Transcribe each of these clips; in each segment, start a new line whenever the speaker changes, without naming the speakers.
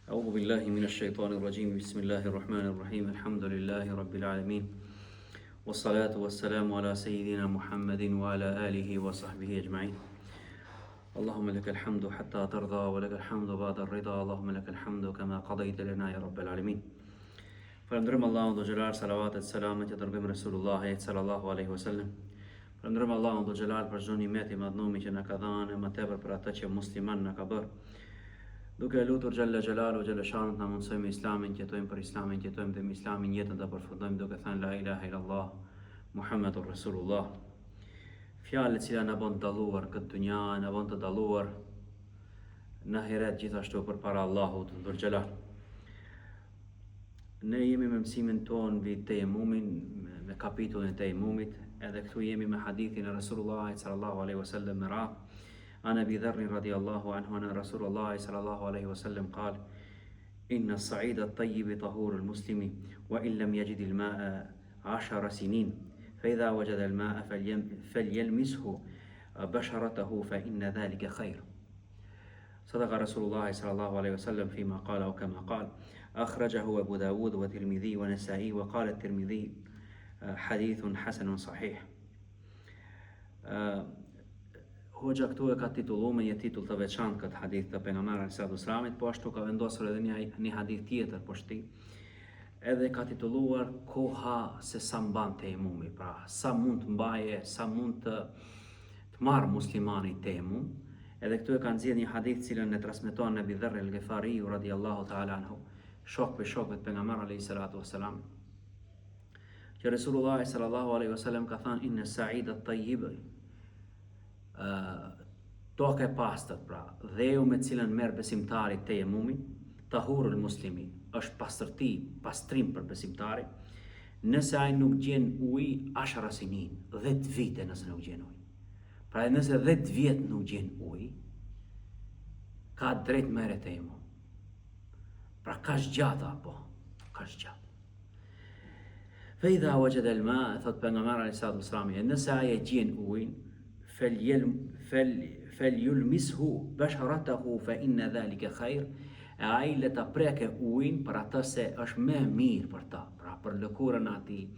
أعوذ بالله من الشيطان الرجيم بسم الله الرحمن الرحيم الحمد لله رب العالمين والصلاة والسلام على سيدنا محمد وعلى آله وصحبه أجمعين اللهم لك الحمد حتى ترضى ولك الحمد بعد الرضا اللهم لك الحمد كما قضيت لنا يا رب العالمين فلندرم الله ذو جلال صلوات السلام تدربم رسول الله صلى الله عليه وسلم فلندرم الله ذو جلال për çdo nimet i madhnuar që na ka dhënë më tepër për atë që musliman na ka bërë. Duke lutur Gjelle Gjelalu, Gjelle Shanët na mundsojmë Islamin, që jetojmë për Islamin, që jetojmë dhe me Islamin jetën të përfundojmë duke thënë La ilaha illallah, Muhammedur Rasulullah. Fjalë e cila na bën të dalluar këtë dunja, na bën të dalluar në ahiret gjithashtu përpara Allahut Dhul Gjelal. Ne jemi me mësimin ton mbi tejemumin, me kapitullin e tejemumit, edhe këtu jemi me hadithin e Rasulullahit sallallahu alaihi wasallam me radhë. عن أبي ذر رضي الله عنه أن رسول الله صلى الله عليه وسلم قال إن الصعيد الطيب طهور المسلم وإن لم يجد الماء 10 سنين فإذا وجد الماء فليلمسه بشرته فإن ذلك خير. صدق رسول الله صلى الله عليه وسلم فيما قال أو كما قال. أخرجه أبو داود والترمذي والنسائي وقال الترمذي حديث حسن صحيح. Hoxha këtu e ka titulluar me një titull të veçantë këtë hadith të pejgamberit sallallahu alaihi wasallam, po ashtu ka vendosur edhe një hadith tjetër poshtë. Edhe ka titulluar koha se sa mban tejemumi, pra sa mund të mbaje, sa mund të marr muslimani tejemum. Edhe këtu e ka nxjerrë një hadith cilën e transmeton Abu Dharr al-Ghifari radhiyallahu ta'ala anhu, shok për shokët pejgamberit alayhi salatu wasalam. Që Resulullah sallallahu alaihi wasallam ka thënë inna sa'ida at-tayyib tokë e pastër, pra dheu me cilën merr besimtari tejemumi, tahurul muslimi, është pastërti, pastrim për besimtarin, nëse ai nuk gjen ujë 10 sinin, 10 vite nëse nuk gjen ujë. Pra nëse 10 vjet nuk gjen ujë, ka drejt merret tejemum. Pra ka zgjata apo, ka zgjata. Fa idha wajada al-ma, thot pejgamberi alayhi salatu wasalam, nëse ai e gjen ujin, فليلمسه بشرته فإن ذلك خير. Ai le ta preke ujin për atë se është më mirë për ta, pra për lëkurën e atij,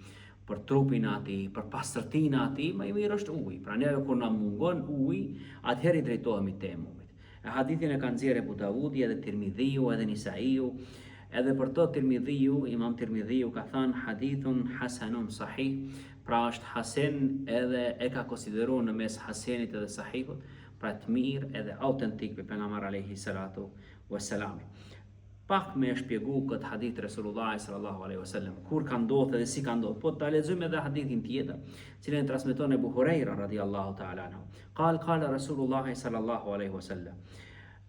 për trupin e atij, për pastërtinë e atij, më i mirë është uji. Pra ne kur na mungon uji, atëherë i drejtohemi temumit. Hadithin e kanë nxjerrë Abu Davudi edhe Tirmidhiu edhe Nisaiu. Edhe për to Tirmidhiu, Imam Tirmidhiu ka thënë hadithun hasanun sahih, pra është hasen edhe e ka konsideruar në mes hasenit edhe sahihut, pra të mirë edhe autentik për pejgamber alayhi salatu wassalam. Pak me shpjegu këtë hadith Resulullah sallallahu alaihi wasallam, kur ka ndodhur dhe si ka ndodhur. Po ta lexojmë edhe hadithin tjetër, cilën e transmeton Abu Huraira radhiyallahu ta'ala anhu. Qala Rasulullah sallallahu alaihi wasallam: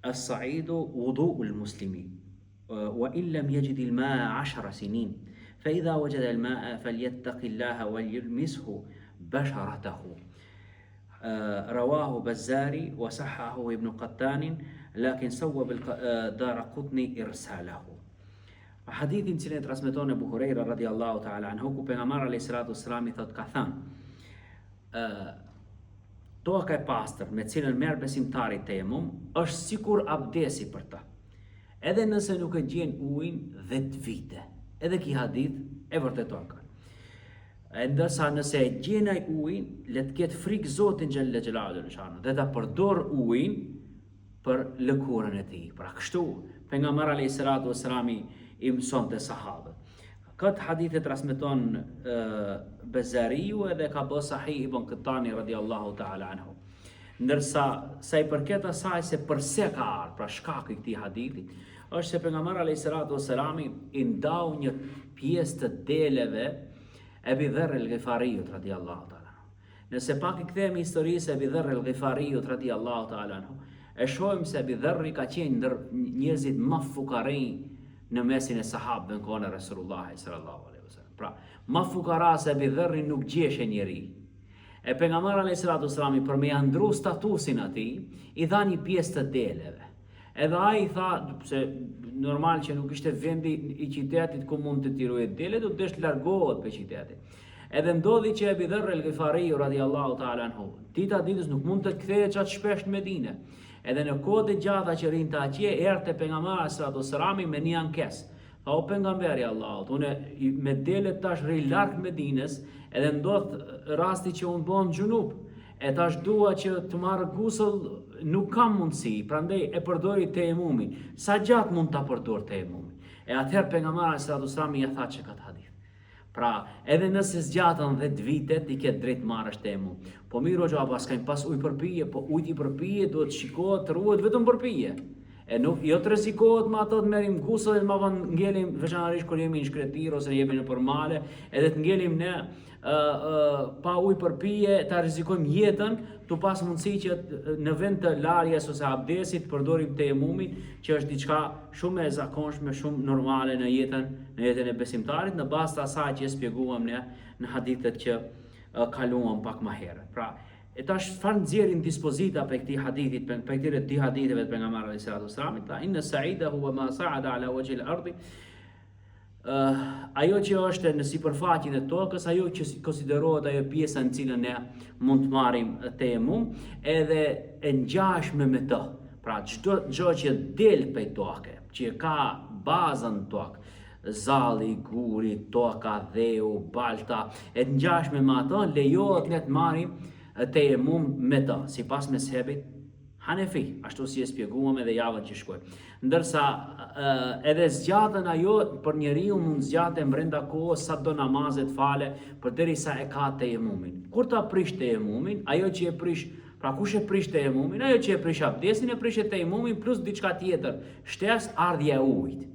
"As-sa'idu wudu'ul muslimi wa in lam yajid al-ma'a 10 sinin فإذا وجد الماء فليتق الله وليلمسه بشرته." رواه بزاري وصححه ابن قتان لكن صوب الدارقطني إرساله. Hadithin që ne transmeton Abu Huraira radhiyallahu ta'ala anhu, ku pejgamberi alayhi salatu wasalam i thot ka thënë toka e pastër me cilën merr besimtari tejemum është sikur abdesi për ta. Edhe nëse nuk e gjen ujin 10 vite. Edhe ki hadith e vërteton ka. Ndërsa nëse e gjen ai ujin, le të ketë frikë Zotin Gjelle Gjelalu dhe ta përdor ujin për lëkurën e tij. Pra kështu pejgamberi alayhi salatu wasalam i mësonte sahabët. Këtë hadith e transmeton Bezariu edhe ka bërë sahih Ibn Qatani radhiyallahu ta'ala anhu. Ndërsa sa i përket asaj se përse ka ardhur, pra shkaku i këtij hadithi, është se pejgamberi alayhi salatu wasalam i ndau një pjesë të deleve Abu Dharr al-Ghifariut radhiyallahu ta'ala. Nëse pak i kthehemi historisë Abu Dharr al-Ghifariut radhiyallahu ta'ala anhu, e shohim se Abu Dharr ka qenë ndër njerëzit më fukarë në mesin e sahabëve në kohën e Resulullahit sallallahu alaihi wasallam. Pra, më fukara se Abu Dharr nuk gjeshe njeri. E pejgamberi alayhi salatu wasalam për me ndru statusin atij, i dha një pjesë të deleve. Edhe ai tha se normal që nuk ishte vendi i qytetit ku mund të tirojë dele, do të desh largohet pe qytetit. Edhe ndodhi që Abu Dharr al-Ghifari radhiyallahu ta'ala anhu, dita ditës nuk mund të kthehej çat shpesh në Medinë. Edhe në kohët e gjata që rinte atje, erdhte pejgamberi sallallahu alaihi wasallam me një ankesë. Tha o pejgamberi i Allahut, unë me delet tash rri larg Medinës, edhe ndodh rasti që unë bëhem xhunub. E tash dua që të marr gusull, nuk kam mundësi, prandaj e përdori tejemumin. Sa gjatë mund ta përdor tejemumin? E atëherë pejgamberi sallallahu alaihi wasallam ia tha çka hadith. Pra, edhe nëse zgjatën 10 vitet, i ke drejt marrësh temum. Po mirë o gjaba, s'kajnë pas ujë për pije, po ujë për pije duhet shikohet, ruhet vetëm për pije. E nuk, jo të rrezikohet me ato të merrim gusull dhe ma ngelim, veçanërisht kur jemi në shkretir ose jemi në përmale, edhe të ngelim ne pa ujë për pije, ta rrezikojmë jetën, tu pas mundësi që në vend të larjes ose abdesit përdorim tejemumin, që është diçka shumë e zakonshme, shumë normale në jetën e besimtarit, në bazë të asaj që e shpjeguam ne në hadithet që kaluam pak më herët. Pra, e tash çfarë nxjerrin dispozita për këtij hadithit, për këtyre dy haditheve të pejgamberit sallallahu alaihi wasallam, ta inna sa'ida huwa ma sa'ada ala wajhi al-ardi. Ajo që është në sipërfaqen e tokës, ajo që konsiderohet ajo pjesa në cilën ne mund të marrim tejemum, edhe e ngjashme me të. Pra çdo gjë që del prej toke, që ka bazën tokë, zalli, guri, toka, dheu, balta, e ngjashme me ato, lejohet ne të marrim tejemum me të, sipas mezhebit Hanefi, ashtu si e shpjeguam edhe javën që shkoi. Ndërsa edhe zgjatën ajo për njeriu mund zgjaten brenda kohës sa do namazet fale, përderisa e ka tejemumin. Kur ta prish tejemumin, ajo që e prish, pra kush e prish tejemumin, ajo që e prish abdesin, e prish tejemumin plus diçka tjetër, shtesë ardhja e ujit.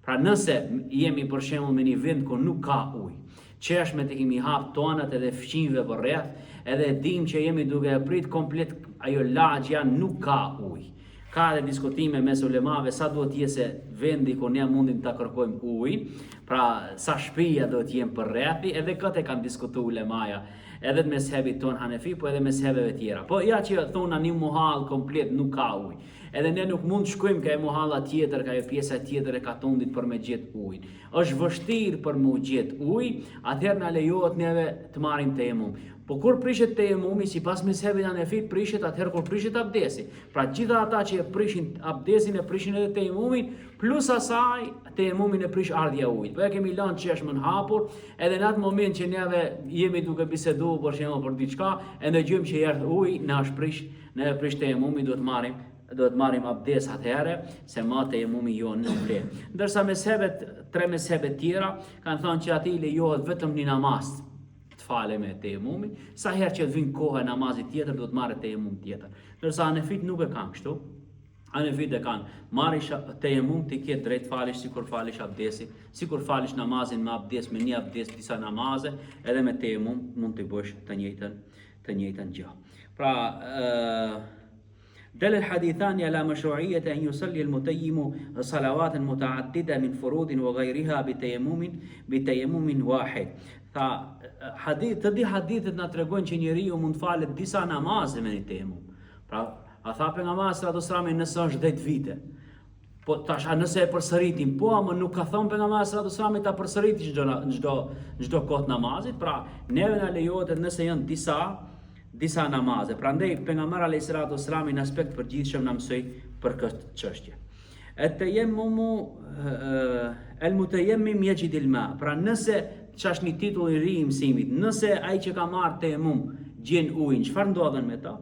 Pra nëse jemi për shembull me një vend ku nuk ka ujë, qeshmet e kemi hap tonat edhe fqinjve për rreth, edhe dim që jemi duke e prit komplet ajo lagja nuk ka ujë. Ka edhe diskutime mes ulemave sa duhet të jetë vendi ku ne mundim ta kërkojmë ujin, pra sa shtëpia duhet të jenë për rrethi, edhe këtë e kanë diskutuar ulemaja, edhe të mezhebit ton Hanefi, po edhe mezhebeve tjera. Po ja që thonë një muhall komplet nuk ka ujë. Edhe ne nuk mund të shkojmë ka e muhalla tjetër, ka e pjesa tjetër e katundit për me gjetë ujin. Është vështirë për me gjetë ujë, atëherë na lejohet neve të marrim tejemum. Po kur prishet tejemumi, sipas mezhebit Hanefit, prishet atëherë kur prishet abdesi. Pra gjitha ata që e prishin abdesin e prishin edhe tejemumin, plus asaj tejemumin e prish ardhja ujit. Po e kemi lënë çeshmën hapur, edhe në atë moment që neve jemi duke biseduar për shembull për diçka, e ndëgjojmë që erdh uji, na shprish, ne e prish tejemumin, duhet marrim abdes atëherë, se ma tejemumi jo nuk le. Ndërsa tre mezhebet tjera kanë thënë që atij lejohet vetëm një namaz fale me tejemumin, sa herë që vjen koha e namazit tjetër, do të marrë tejemum tjetër. Ndërsa Hanefit nuk e kanë kështu. Hanefit e kanë, marrish tejemum ti ke drejt falish sikur falish abdesi, sikur falish namazin me abdes, me një abdes disa namaze, edhe me tejemum mund të bësh të njëjtën gjë. Pra دل الحديثان على مشروعية أن يصلي المتيم صلوات متعددة من فروض وغيرها بتيمم واحد. Të di hadithet na tregojnë që njeriu mund falet disa namaze me një tejemum. Pra, a tha pejgamberi sallallahu alaihi wasallam nëse është 10 vite. Po tash nëse e përsëritim, po ama nuk ka thënë pejgamberi sallallahu alaihi wasallam ta përsëritë çdo kohë namazit. Pra, neve na lejohet nëse janë disa namaze. Prandaj pejgamberi alayhi salatu wasallam në aspekt përgjithshëm na mësoi për këtë çështje. At-tayammumu al-mutayammim yajid al-ma. Pra nëse ç'është një titull i ri i mësimit, nëse ai që ka marrë tejemum gjen ujin, çfarë ndodhen me ta?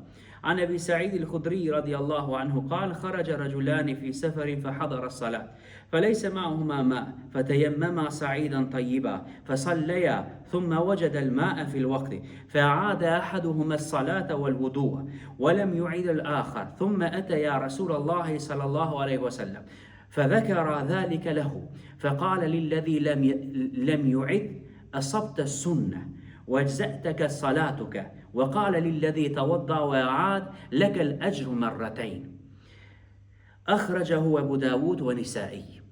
An Abi Sa'id al-Khudri radiyallahu anhu qala kharaja rajulan fi safarin fa hadara as-salat فليس معهما ماء فتيمما صعيدا طيبا فصليا ثم وجد الماء في الوقت فأعاد أحدهما الصلاة والوضوء ولم يعيد الآخر ثم أتى يا رسول الله صلى الله عليه وسلم فذكر ذلك له فقال للذي لم يعد أصبت السنة واجزأتك صلاتك وقال للذي توضأ وأعاد لك الأجر مرتين أخرجه أبو داود ونسائي.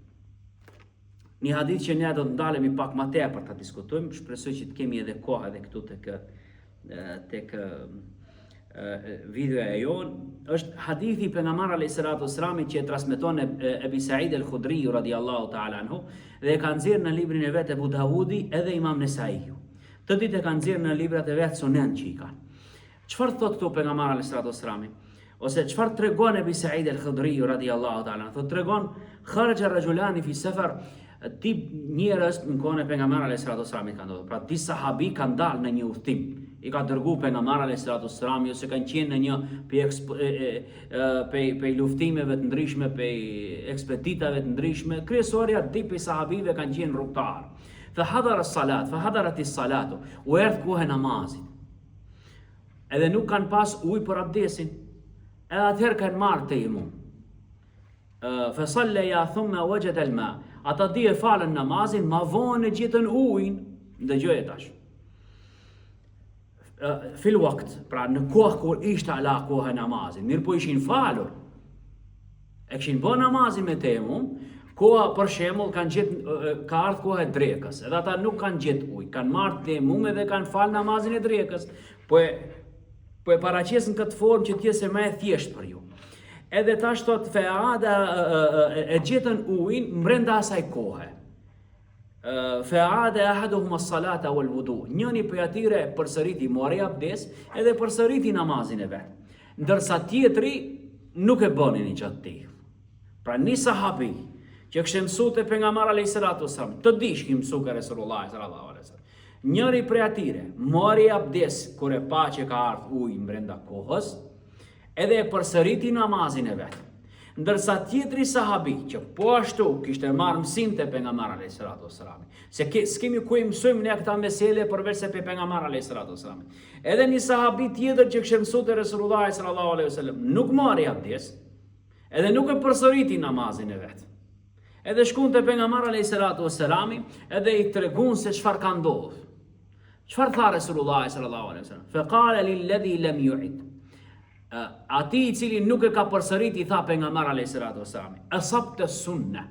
Një hadith që ne do të ndalemi pak më tepër ta diskutojmë, shpresoj që të kemi edhe kohë edhe këtu tek videoja jon, është hadithi pejgamberit alayhis salatu wassalam që e transmeton Abi Sa'id al-Khudri radhiyallahu ta'ala anhu dhe e ka nxjerrë në librin e vet Abu Dawudi edhe Imam Nesaiu. Të ditë e ka nxjerrë në librat e vet Sunan që i kanë. Çfarë thotë këtu pejgamberi alayhis salatu wassalam? ose çfarë tregon Ebi Said al-Khudri radhiyallahu ta'ala, thotë tregon kharaja rajulani fi safar, tip njerëz në kohën e pejgamberit alayhis salatu wassalam kanë ndodhur. Pra disa sahabi kanë dalë në një udhtim, i ka dërguar pejgamberi alayhis salatu wassalam, ose kanë qenë në një pe luftimeve të ndryshme, pe ekspeditave të ndryshme. Kryesoria dipi sahabive kanë qenë rrugtar. Fa hadara as-salat, fa hadarat as-salatu, u erdh koha e namazit. Edhe nuk kanë pas ujë për abdesin. Edhe atëherë kanë marrë tejmum. Fa salleja thumma wajada al-ma. Ata di e falën namazin, ma vonë e gjetën ujin, ndëgjoj tash. Fil waqt, pra në kohë kur ishte ala koha e namazin, mirë po ishin falur. E kishin bë namazin me tejmum, koha për shembull ka ardhur koha e drekës, edhe ata nuk kanë gjetë ujë, kanë marrë tejmum edhe kanë falë namazin e drekës. Po e paraqes në këtë formë që t'jesë më e thjeshtë për ju. Edhe tash thot feada e gjetën ujin brenda asaj kohe. Feada ahaduhum as-salata wal wudu. Njëri prej atyre përsëriti mori abdes edhe përsëriti namazin e vet. Ndërsa tjetri nuk e bënin një gjatë tillë. Pra një sahabi që kishte mësuar te pejgamberi alayhis salatu wasallam, të dish që mësua ka Resulullah sallallahu alaihi wasallam. Njëri prej atyre mori abdes kur e pa që ka ardhur ujë brenda kohës, edhe e përsëriti namazin e vet. Ndërsa tjetri sahabi që po ashtu kishte marrë mësim te pejgamberi alayhis salatu wasallam. Se s'kemi ku i mësojmë ne këta mesele përveç se pe pejgamberi alayhis salatu wasallam. Edhe një sahabi tjetër që kishte mësuar te Resulullah sallallahu alaihi wasallam nuk mori abdes, edhe nuk e përsëriti namazin e vet. Edhe shkon te pejgamberi alayhis salatu wasallam edhe i tregon se çfarë ka ndodhur. Çfarë tha Resulullah sallallahu alaihi wasallam? Fa qala lil ladhi lam yu'id. Ati i cili nuk e ka përsërit i tha pejgamberi alayhis salatu wasallam, asabta sunna,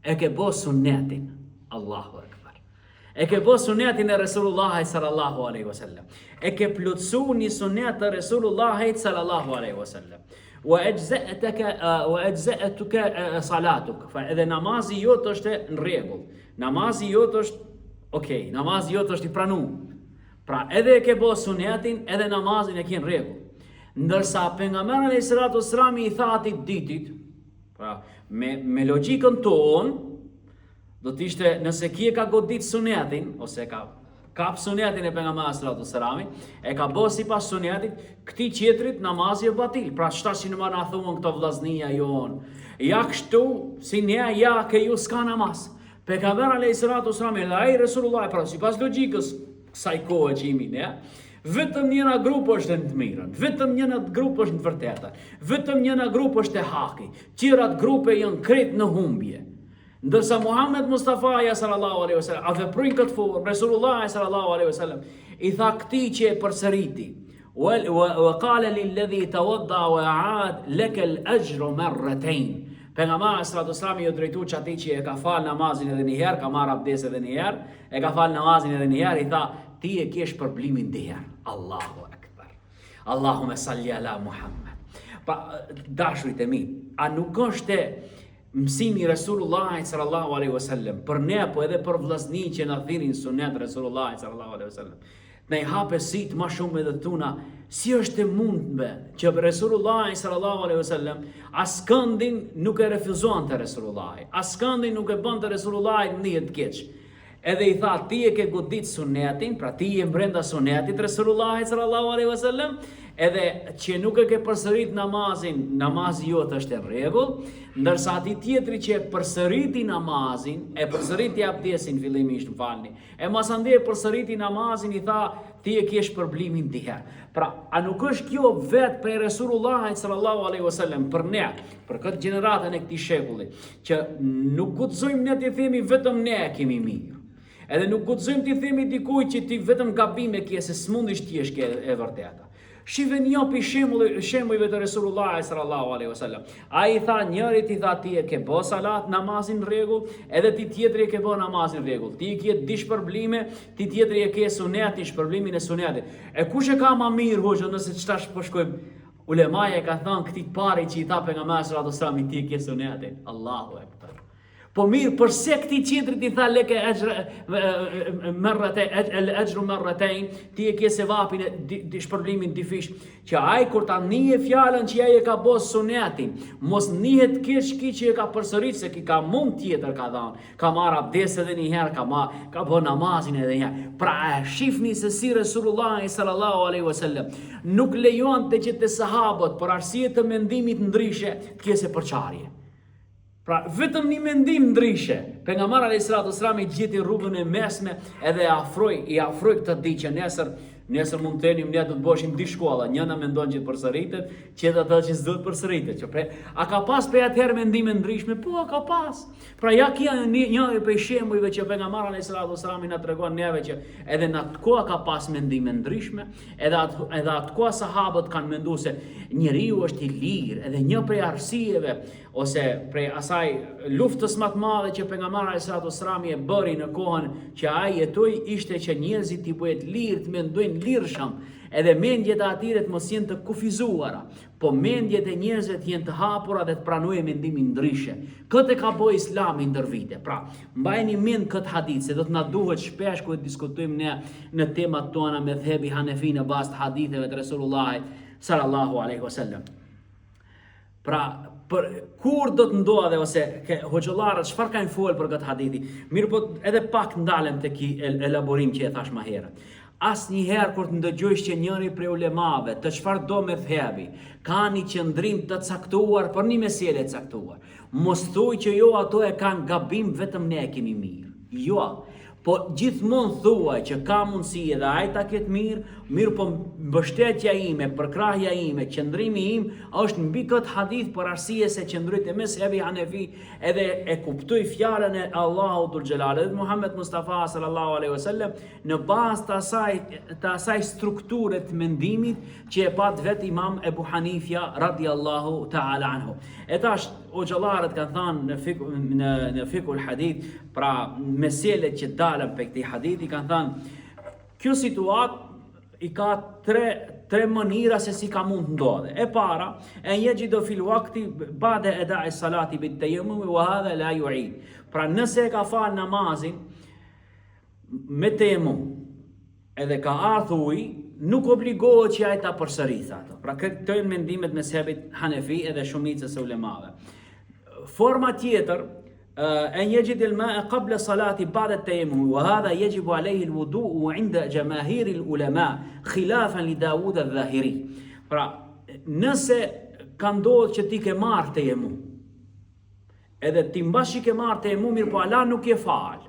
e ke bë sunnetin. Allahu akbar. E ke bë sunnetin e Resulullahit sallallahu alaihi wasallam. E ke plotësuar një sunnet të Resulullahit sallallahu alaihi wasallam. Wa ajza'atuka salatuk. Fa edhe namazi jot është në rregull. Namazi jot është okay, namazi jot është i pranuar. Pra edhe e ke bë sunnetin, edhe namazin e ke në rregull. Ndërsa pejgamberi alayhis salatu wasallam i tha atij ditit, pra me logjikën tonë, do të ishte nëse ki e ka godit sunetin, ose ka kap sunetin e pejgamberit sallallahu alaihi wasallam, e ka bë sipas sunetit, këtij tjetrit namazi e batil. Pra shtasin më na thuan këto vllaznia jon. Ja kështu, si ne ja ke ju s'ka namaz. Pejgamberi alayhis salatu wasallam dhe ai Resulullah, pra sipas logjikës kësaj kohe që jemi ne, vetëm njëna grup është në të mirën, vetëm njëna grup është në të vërtetën, vetëm njëna grup është e haki, tjerat grupe janë krejt në humbje. Ndërsa Muhammed Mustafa sallallahu alaihi wasallam a veproi këtë formë, Resulullah sallallahu alaihi wasallam i tha këtij që e përsëriti, wa qala lil ladhi tawadda wa aad laka al ajru marratayn. Pejgamberi sallallahu alaihi wasallam i drejtoi atij që e ka fal namazin edhe një herë, ka marrë abdes edhe një herë, e ka fal namazin edhe një herë, i tha ti e kesh përblimin dy herë. Allahu akbar. Allahumma salli ala Muhammad. Pa dashurit e mi, a nuk është mësimi Resulullah sallallahu alaihi wasallam për ne apo edhe për vllazni që na thirrin sunet Resulullah sallallahu alaihi wasallam? Ne hape sit më shumë edhe tuna, si është e mundme që Resulullah sallallahu alaihi wasallam askëndin nuk e refuzuan të Resulullah, askëndin nuk e bën të Resulullah një të keq. Edhe i tha ti e ke godit sunetin, pra ti e brenda sunetit Resulullah sallallahu alaihi wasallam, edhe që nuk e ke përsërit namazin, namazi jot është e rregull, ndërsa ati tjetri që e përsëriti namazin, e përsëriti abdesin fillimisht, më falni, e masandej e përsëriti namazin, i tha ti e kesh përblimin dy herë. Pra, a nuk është kjo vetë për Resulullah sallallahu alaihi wasallam për ne, për këtë gjeneratën e këtij shekulli, që nuk guxojmë ne të themi vetëm ne e kemi mirë. Edhe nuk guxojmë të themi dikujt që ti vetëm gabime ke se s'mundish ti jesh e vërteta. Shive një pi shembujve të Resulullah sallallahu alaihi wasallam. Ai i tha njërit, i tha ti e ke bë salat, namazin në rregull, edhe ti tjetri e ke bë namazin në rregull. Ti ke di shpërblime, ti tjetri e ke sunet, shpërblimin e sunetit. E kush e ka më mirë hoxha nëse çtash po shkojmë? Ulemaja e ka thënë këtij pari që i tha pejgamberi sallallahu alaihi wasallam ti ke sunetin. Allahu akbar. Po mirë, përse këti qitrit i tha leke el-ejru merratain, ti e ke sevapin e shpërblimin difish, që ai kur ta nije fjalën që ai e ka bos sunetin, mos nihet ki që e ka përsërit, se ki ka mund tjetër ka dhanë, ka marrë abdes edhe një herë, ka bë namazin edhe një herë. Pra e shifni se si Resulullah sallallahu alaihi wasallam nuk lejonte që të sahabët për arsye të mendimit ndryshe të kese përçarje. Pra, vetëm një mendim ndryshe. Pejgamberi alayhis salatu wassalam i gjeti rrugën e mesme edhe i afroi këtë ditë që nesër mund të tenim ne do të boshim di shkolla, njëna mendon që përsëritet, tjetra thotë që s'do të përsëritet. A ka pas për atëherë mendime ndryshme? Po, ka pas. Pra ja kia një prej shembujve që pejgamberi alayhis salatu wassalam na tregon neve që edhe në atë kohë ka pas mendime ndryshme, edhe atë kohë sahabët kanë menduar se njeriu është i lirë, edhe një prej arsieve ose prej asaj luftës më të madhe që pejgamberi alayhis salatu wassalam e bëri në kohën që ai jetoi ishte që njerëzit i bëhet lirë, të mendojnë lirshëm, edhe mendjet e atyre të mos jenë të kufizuara, po mendjet e njerëzve të jenë të hapura dhe të pranojë mendimin ndryshe. Këtë ka bëu Islami ndër vite. Pra, mbajeni mend këtë hadith se do të na duhet shpesh kur diskutojmë ne në temat tona me dhebi Hanefi në bazë të haditheve të Resulullahit sallallahu alaihi wasallam. Pra, kur do të ndodhe ose hoxhallarët çfarë kanë folur për këtë hadithi? Mirë, po edhe pak ndalem tek elaborim që e thash më herët. Asnjëherë kur të ndëgjojsh që njëri prej ulemave të çfarë do me thebi ka një qëndrim të caktuar për një meselë e caktuar, mos thuaj që jo ato e kanë gabim, vetëm ne e kemi mirë. Jo. Po gjithmonë thuaj që ka mundësi edhe ai ta ketë mirë, po mbështetja ime, përkrahja ime, qëndrimi im është mbi këtë hadith për arsye se qëndroi te mezhebi Hanefi edhe e kuptoi fjalën e Allahut dhul xhelal dhe Muhammed Mustafa sallallahu alaihi wasallam në bazë të asaj strukture të mendimit që e pat vetë Imam Ebu Hanifja radiallahu ta'ala anhu. E tash hoxhallarët kanë thënë në fikul hadith, pra meselet që dalën për këtij hadithi kanë thënë kjo situatë i ka tre mënyra se si ka mund të ndodhe. E para, e yajidu fil waqti ba'da ada'i salati bit tayammum wa hadha la yu'id. Pra nëse e ka fal namazin me tayammum edhe ka ardhur ujë, nuk obligohet që ai ta përsërisë ato. Pra këto janë mendimet me mezhebit Hanefi edhe shumicës së ulemave. Forma tjetër أن يجد الماء قبل صلاة بعد التيمم وهذا يجب عليه الوضوء عند جماهير العلماء خلافا لداود الظاهري. Pra, nëse ka ndodhur që ti ke marrë tejemum, edhe ti mbash që ke marrë tejemum, mirë po ala nuk je fal,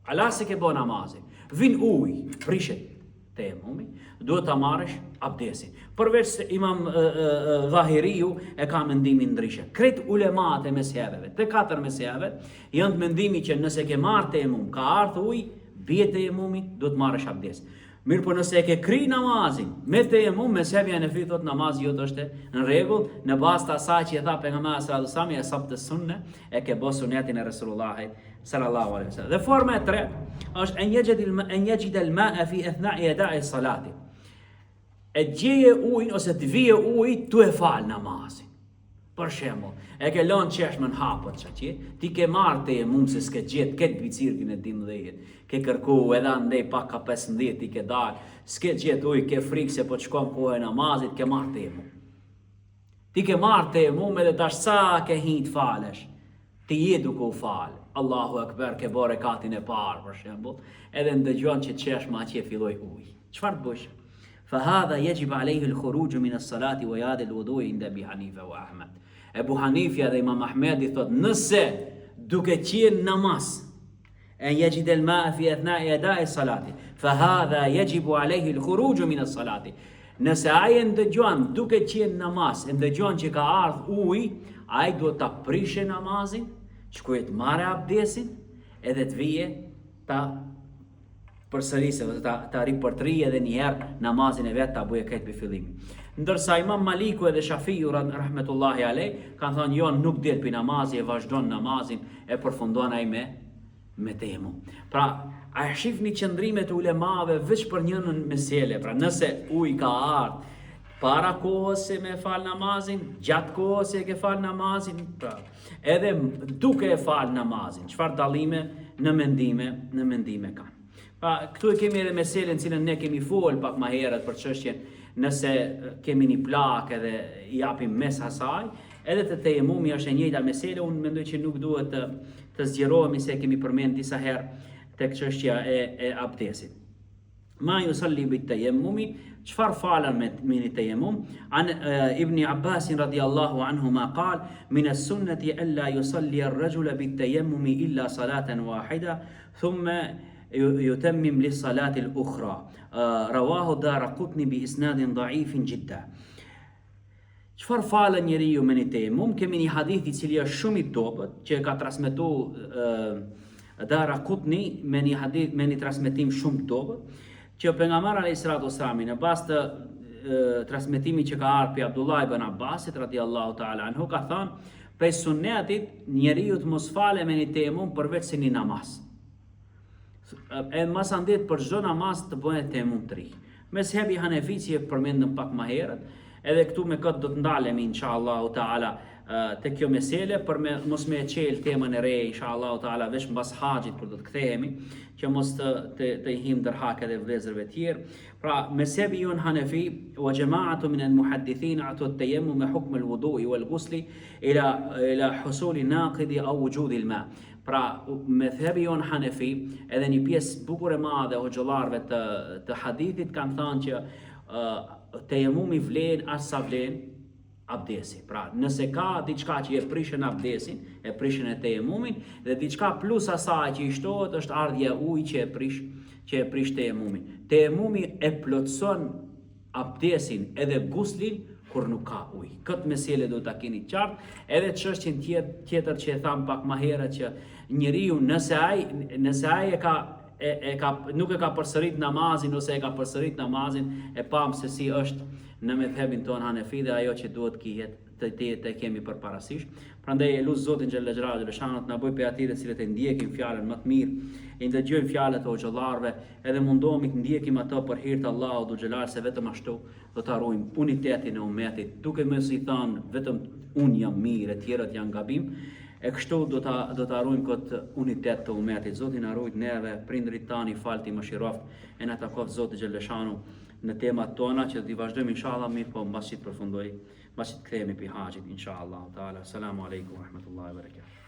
ala se ke bë namazin, vin ujë, prishet tejemumi, duhet ta marrësh abdesin. Përveç se Imam Dhahiriu e ka mendimin ndryshe. Krejt ulemat e mezhebeve, të katër mezhebet, janë të mendimi që nëse ke marrë tejemum, ka ardhur ujë, bie tejemumi, duhet marrësh abdes. Mirë po nëse e ke kri namazin me tejemum, mezhebi Hanefi thotë namazi jot është në rregull, në bazë të asaj që e tha pejgamberi sallallahu alajhi wasallam, e sabtë sunne, e ke bë sunetin e Resulullahit sallallahu alaihi wasallam. Dhe forma e tretë është en yajid al-ma'a fi athna'i ada'i salati. E gjeje ujin ose të vije uji tu e fal namazin. Për shembull, e ke lënë çeshmën hapur çaqi, ti ke marrë tejemum se s'ke gjetë këtë bicirkin e 12, ke kërku edhe andej pak ka 15 ti ke dalë, s'ke gjetë ujë, ke frikë se po të shkon kohë e namazit, ke marrë tejemum. Ti ke marrë tejemum edhe tash sa ke hinë të falesh, ti je duke u fal. Allahu Akbar, ke bërë rekatin e parë për shembull, edhe ndëgjon që çeshma atje filloi ujë. Çfarë të bësh? فهذا يجب عليه الخروج من الصلاة وإعادة الوضوء عند أبي حنيفة وأحمد. Ebu Hanifja dhe Imam Ahmedi thot nëse duke qenë namaz en yajid al-ma'a fi athna'i ada'i salati فهذا يجب عليه الخروج من الصلاة. Nëse ai ndëgjon duke qenë namaz, ndëgjon që ka ardhur ujë, ai duhet ta prishë namazin, shkojë të marrë abdesin edhe të vije ta përsërisë ose ta ripërtrije edhe një herë namazin e vet ta bëjë këtë për fillim. Ndërsa Imam Maliku edhe Shafiu rahmetullahi alej kanë thënë jo, nuk del pi namazi, e vazhdon namazin, e përfundon ai me tejemum. Pra, a shifni qëndrimet e ulemave veç për njënën mesele. Pra, nëse uji ka ardhur para kohës se me fal namazin, gjatë kohës se ke fal namazin, pra, edhe duke e fal namazin, çfarë dallime në mendime ka. Pa, këtu e kemi edhe meselën cilën ne kemi fol pak më herët për çështjen nëse kemi një plak edhe i japim mes asaj, edhe të tejemumi është e njëjta meselë, unë mendoj që nuk duhet të zgjerohemi se kemi përmend disa herë tek çështja e abdesit. Ma yusalli bit-tayammumi, çfarë falan me një tejemmum? An Ibn Abbas radiyallahu anhuma qal min as-sunnati alla yusalli ar-rajulu bit-tayammumi illa salatan wahida thumma يتمم للصلاة الأخرى رواه الدارقطني بإسناد ضعيف جدا. Çfarë falën njeriu me një tejemmum? Kemi një hadith I cili është shumë I dobët që ka transmetuar Daraqutni me një hadith me një transmetim shumë dobët që pejgamberi alayhis salatu wassalam në bazë të transmetimit që ka ardhur pi Abdullah ibn Abbasit radhiyallahu ta'ala anhu ka thënë prej sunnetit njeriu të mos falë me një tejemmum përveç se një namaz. E masandet për çdo namaz të bëhet tejemmum të ri. Mezhebi Hanefi që e përmendëm pak më herët, edhe këtu me këtë do të ndalemi inshallah taala te kjo mesele për mos me çel temën e re inshallah taala veç mbas haxhit kur do të kthehemi, që mos të him ndërhak edhe vëllezërve të tjerë. Pra mezhebi jon Hanefi wa jama'atu min al-muhaddithin atu at-tayammum hukm al-wudu'i wal-ghusl ila husul naqidi aw wujud al-ma. Pra, me thebi jon Hanefi, edhe një pjesë bukur e madhe hoxhallarëve të hadithit kanë thënë që tejemmumi vlen as sa vlen abdesi. Pra, nëse ka diçka që e prishën abdesin, e prishën e tejemmumin, dhe diçka plus asaj që I shtohet është ardhja ujë që e prish tejemmumin. Tejemmumi e plotson abdesin edhe guslin kur nuk ka ujë. Këtë mesele do ta keni qartë, edhe çështjen tjetër që e tham pak më herët që njeriu nëse ai nuk e ka përsërit namazin ose e ka përsërit namazin e pam se si është në mezhebin ton Hanefi dhe ajo që duhet kihet të kemi përparasysh. Prandaj e lut Zotin xhalla xhallahu xhanat na bëj pe atyre të cilët e ndjekin fjalën më të mirë, e ndëgjojnë fjalët e hoxhallarëve, edhe mundohemi të ndjekim ato për hir të Allahut xhalal se vetëm ashtu do të harrojmë unitetin e ummetit, duke mos I thënë vetëm unë jam mirë, e tjerët janë gabim. E kështu do të harrojmë këtë unitet të ummetit. Zoti na ruaj neve, prindrit tani, falti mëshiroft, e na takoj Zoti xhaleshanu në temat tona që do I vazhdojmë inshallah mirë, po mbas që të përfundoj, mbas që të kthehemi pi haxhit inshallah taala. Selamu alejkum wa rahmatullahi wa barakatuh.